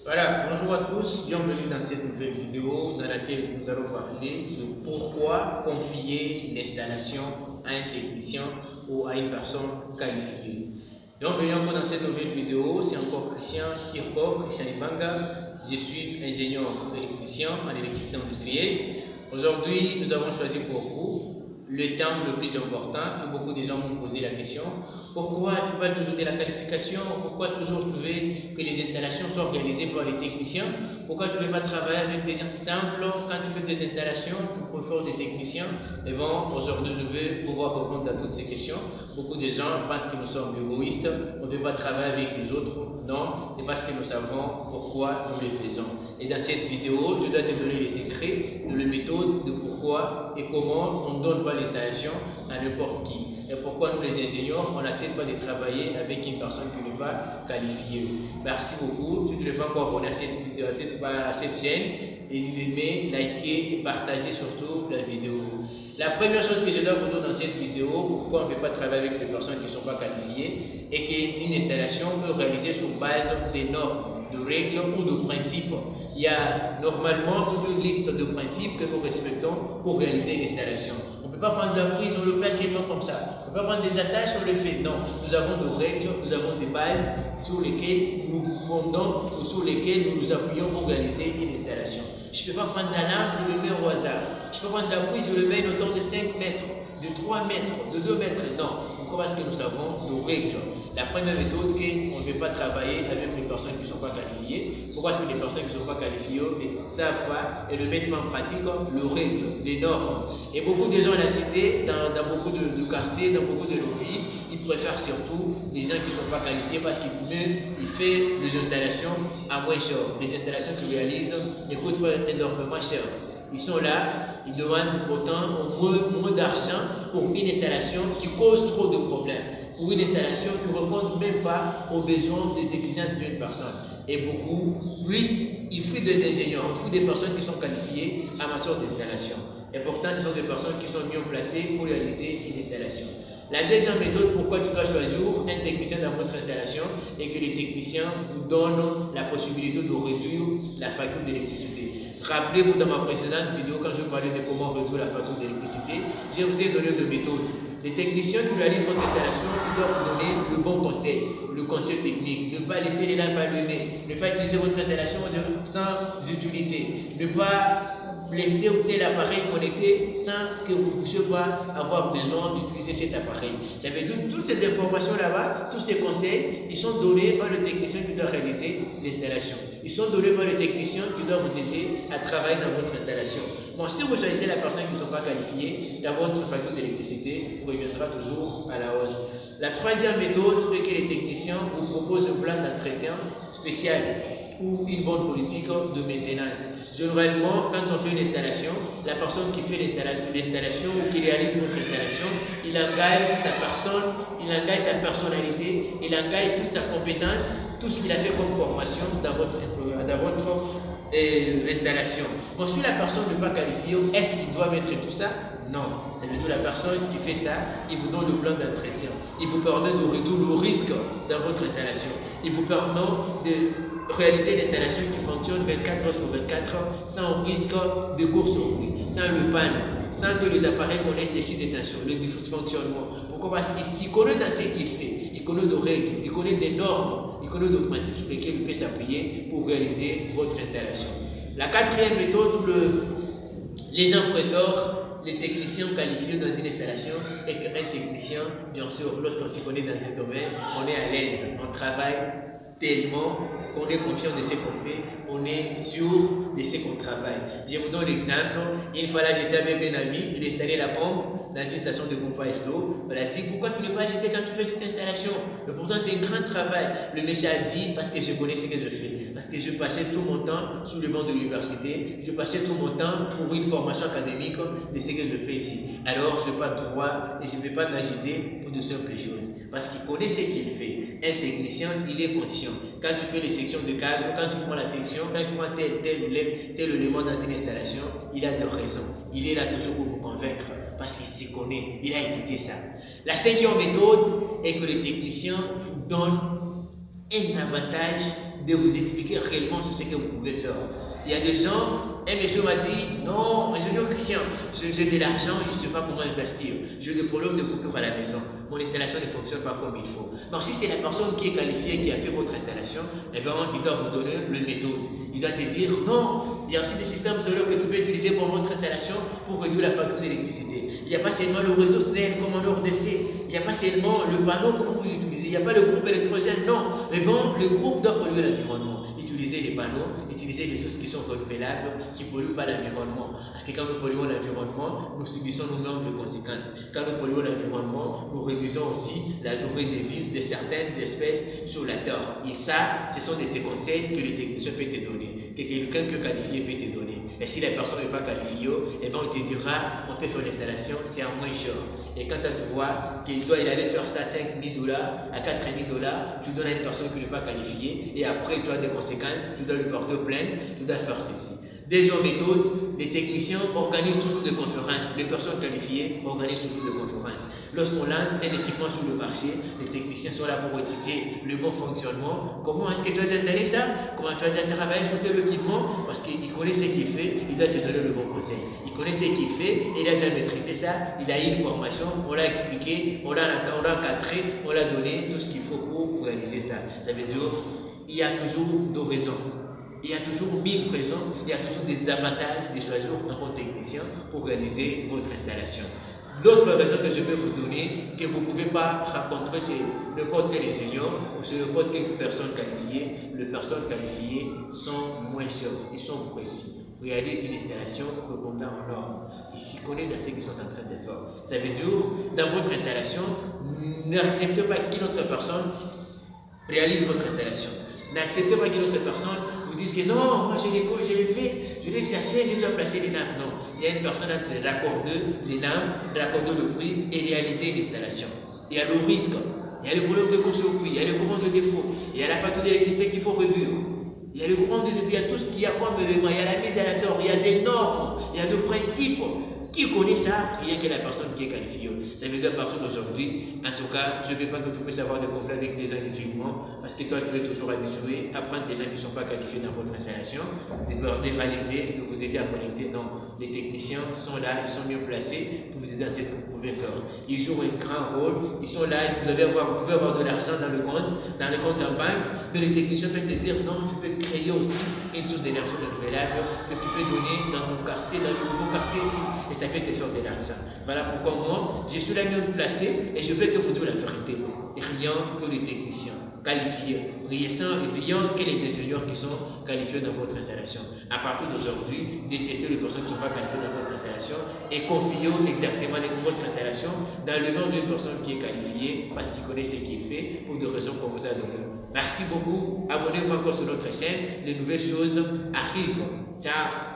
Voilà, bonjour à tous, bienvenue dans cette nouvelle vidéo dans laquelle nous allons parler de pourquoi confier l'installation à un technicien ou à une personne qualifiée. Bienvenue encore dans cette nouvelle vidéo, c'est encore Christian Kirchhoff, Christian Ibanga. Je suis ingénieur électricien en électricité industrielle. Aujourd'hui, nous avons choisi pour vous le thème le plus important que beaucoup de gens m'ont posé la question. Pourquoi tu parles toujours de la qualification? Pourquoi toujours tu veux que les installations soient réalisées par les techniciens? Pourquoi tu ne veux pas travailler avec des gens simples? Quand tu fais des installations, tu préfères des techniciens? Et bon, aujourd'hui, je vais pouvoir répondre à toutes ces questions. Beaucoup de gens pensent que nous sommes égoïstes, on ne veut pas travailler avec les autres. Non, c'est parce que nous savons pourquoi nous les faisons. Et dans cette vidéo, je dois te donner les secrets de la méthode de pourquoi et comment on ne donne pas l'installation à n'importe qui. Et pourquoi nous les ingénieurs, on n'accepte pas de travailler avec une personne qui n'est pas qualifiée. Merci beaucoup. Si tu n'es pas encore abonné à cette vidéo, à cette chaîne, aimez, likez et partagez surtout la vidéo. La première chose que je dois vous dire dans cette vidéo, pourquoi on ne peut pas travailler avec des personnes qui ne sont pas qualifiées, est qu'une installation peut réaliser sur base des normes, de règles ou de principes. Il y a normalement toute une liste de principes que nous respectons pour réaliser une installation. On ne peut pas prendre la prise, on le place seulement comme ça. On ne peut pas prendre des attaches, on le fait. Non, nous avons des règles, nous avons des bases sur lesquelles nous fondons ou sur lesquelles nous nous appuyons pour réaliser une installation. Je ne peux pas prendre la lampe, je le mets au hasard. Je peux prendre la prise, je le mets à une hauteur de 5 mètres, de 3 mètres, de 2 mètres. Non, pourquoi? Parce que nous avons nos règles. La première méthode, c'est qu'on ne veut pas travailler avec les personnes qui ne sont pas qualifiées. Pourquoi? Parce que les personnes qui ne sont pas qualifiées ne savent pas et le mettent en pratique les règles, les normes. Et beaucoup de gens l'ont cité dans beaucoup de quartiers, dans beaucoup de nos villes, ils préfèrent surtout les gens qui ne sont pas qualifiés parce qu'ils font des installations à moins cher. Les installations qu'ils réalisent ne coûtent pas énormément cher. Ils sont là, ils demandent autant ou moins d'argent pour une installation qui cause trop de problèmes, pour une installation qui ne répond même pas aux besoins des exigences d'une personne. Et beaucoup plus, il faut des ingénieurs, il faut des personnes qui sont qualifiées en matière d'installation. Et pourtant, ce sont des personnes qui sont mieux placées pour réaliser une installation. La deuxième méthode, pourquoi tu dois choisir un technicien dans votre installation, et que les techniciens vous donnent la possibilité de réduire la facture d'électricité. Rappelez-vous dans ma précédente vidéo, quand je parlais de comment réduire la facture d'électricité, je vous ai donné deux méthodes. Les techniciens qui réalisent votre installation, ils doivent vous donner le bon conseil, le conseil technique. Ne pas laisser les lampes allumées, ne pas utiliser votre installation sans utilité, ne pas laisser tel appareil connecté sans que vous ne puissiez pas avoir besoin d'utiliser cet appareil. Ça veut dire toutes ces informations là-bas, tous ces conseils, ils sont donnés par le technicien qui doit réaliser l'installation. Ils sont donnés par le technicien qui doit vous aider à travailler dans votre installation. Bon, si vous choisissez la personne qui ne sont pas qualifiée, dans votre facture d'électricité reviendra toujours à la hausse. La troisième méthode, c'est que les techniciens vous proposent un plan d'entretien spécial ou une bonne politique de maintenance. Généralement, quand on fait une installation, la personne qui fait l'installation ou qui réalise votre installation, il engage sa personne, il engage sa personnalité, il engage toute sa compétence, tout ce qu'il a fait comme formation dans votre installation. Bon, si la personne n'est pas qualifiée, est-ce qu'il doit mettre tout ça? Non. Ça veut dire la personne qui fait ça, il vous donne le plan d'entretien. Il vous permet de réduire le risque dans votre installation. Il vous permet de réaliser une installation qui fonctionne 24 heures sur 24 sans risque de court-circuit, sans le panne, sans que les appareils connaissent des chiffres de tension, le dysfonctionnement. Pourquoi? Parce qu'il s'y connaît dans ce qu'il fait, il connaît des règles, il connaît des normes, il connaît des principes sur lesquels il peut s'appuyer pour réaliser votre installation. La quatrième méthode, les gens préfèrent les techniciens qualifiés dans une installation et qu'un technicien, bien sûr, lorsqu'on s'y connaît dans un domaine, on est à l'aise, on travaille tellement qu'on est confiant de ce qu'on fait, on est sûr de ce qu'on travaille. Je vous donne l'exemple. Une fois là, j'étais avec un ami, il installait la pompe dans une station de pompage d'eau. On a dit, pourquoi tu ne pas acheter quand tu fais cette installation? Mais pourtant, c'est un grand travail. Le monsieur a dit, parce que je connais ce que je fais. Parce que je passais tout mon temps sur le banc de l'université, je passais tout mon temps pour une formation académique de ce que je fais ici. Alors, je n'ai pas droit et je ne vais pas m'agiter pour de simples choses. Parce qu'il connaît ce qu'il fait. Un technicien, il est conscient. Quand tu fais les sections de câbles, quand tu prends la section, quand tu prends tel élément dans une installation, il a des raisons. Il est là toujours pour vous convaincre. Parce qu'il se connaît, il a étudié ça. La cinquième méthode est que les techniciens vous donnent un avantage de vous expliquer réellement sur ce que vous pouvez faire. Il y a des gens, un monsieur m'a dit, non, ingénieur Christian, j'ai de l'argent, je ne sais pas comment investir. J'ai des problèmes de coupure à la maison. Mon installation ne fonctionne pas comme il faut. Donc si c'est la personne qui est qualifiée, qui a fait votre installation, eh bien, il doit vous donner le méthode. Il doit te dire, non, il y a aussi des systèmes solaires que tu peux utiliser pour votre installation pour réduire la facture d'électricité. Il n'y a pas seulement le réseau SNEL comme en RDC. Il n'y a pas seulement le panneau que vous utilisez. Il n'y a pas le groupe électrogène, non. Mais bon, le groupe doit polluer l'environnement. Utiliser les panneaux, utiliser les choses qui sont renouvelables, qui ne polluent pas l'environnement. Parce que quand nous polluons l'environnement, nous subissons nous-mêmes les conséquences. Quand nous polluons l'environnement, nous réduisons aussi la durée de vie de certaines espèces sur la Terre. Et ça, ce sont des conseils que le technicien peut te donner, que quelqu'un que qualifié peut te donner. Et si la personne n'est pas qualifiée, eh bien, on te dira, on peut faire l'installation, c'est à moins cher. Et quand tu vois qu'il doit aller faire ça à $5 000, à $4 000, tu donnes à une personne qui n'est pas qualifiée, et après tu as des conséquences, tu dois lui porter plainte, tu dois faire ceci. Deuxième méthode, les techniciens organisent toujours des conférences. Les personnes qualifiées organisent toujours des conférences. Lorsqu'on lance un équipement sur le marché, les techniciens sont là pour étudier le bon fonctionnement. Comment est-ce que tu as installé ça? Comment tu as travaillé sur tel équipement? Parce qu'il connaît ce qu'il fait, il doit te donner le bon conseil. Il connaît ce qu'il fait, il a déjà maîtrisé ça, il a eu une formation, on l'a expliqué, on l'a encadré, on l'a donné tout ce qu'il faut pour réaliser ça. Ça veut dire qu'il y a toujours deux raisons. Il y a toujours 1000 raisons, il y a toujours des avantages de choisir un bon technicien pour réaliser votre installation. L'autre raison que je peux vous donner, que vous ne pouvez pas rencontrer chez n'importe quel ingénieur ou chez n'importe quelle personne qualifiée, les personnes qualifiées sont moins chères, ils sont précis. Réalisent une installation répondant aux normes. Ils s'y connaissent dans ce qu'ils sont en train de faire. Ça veut dire, dans votre installation, n'acceptez pas qu'une autre personne réalise votre installation. N'acceptez pas qu'une autre personne vous dise que non, moi je l'ai fait, je l'ai déjà fait, j'ai déjà placé les lampes. Non, il y a une personne entre raccorder les lampes, raccorder le prise et réaliser l'installation. Il y a le risque, il y a le problème de court-circuit, il y a le courant de défaut, il y a la facture d'électricité qu'il faut réduire, il y a le courant de défaut, il y a tout ce qu'il y a comme élément, il y a la mise à la terre, il y a des normes, il y a des principes. Qui connaît ça? Rien que la personne qui est qualifiée. Ça veut dire à partir d'aujourd'hui, en tout cas, je ne veux pas que tu puisses avoir des conflits avec des gens individuellement, parce que toi, tu es toujours habitué à prendre des gens qui ne sont pas qualifiés dans votre installation, de leur déréaliser, de vous aider à connecter. Non, les techniciens sont là, ils sont mieux placés pour vous aider dans ce que vous pouvez faire. Ils jouent un grand rôle, ils sont là, vous pouvez avoir de l'argent dans le compte en banque, mais les techniciens peuvent te dire non, tu peux créer aussi une source d'énergie renouvelable que tu peux donner dans ton quartier, dans le nouveau quartier ici. Et ça peut te faire de l'argent. Voilà pourquoi moi, je suis là mieux placé et je peux te vous dire la vérité. Rien que les techniciens qualifiés, rien que les ingénieurs qui sont qualifiés dans votre installation. À partir d'aujourd'hui, détestez les personnes qui ne sont pas qualifiées dans votre installation et confiez exactement votre installation dans le nom d'une personne qui est qualifiée parce qu'il connaît ce qu'il fait pour des raisons qu'on vous a données. Merci beaucoup. Abonnez-vous encore sur notre chaîne. Les nouvelles choses arrivent. Ciao.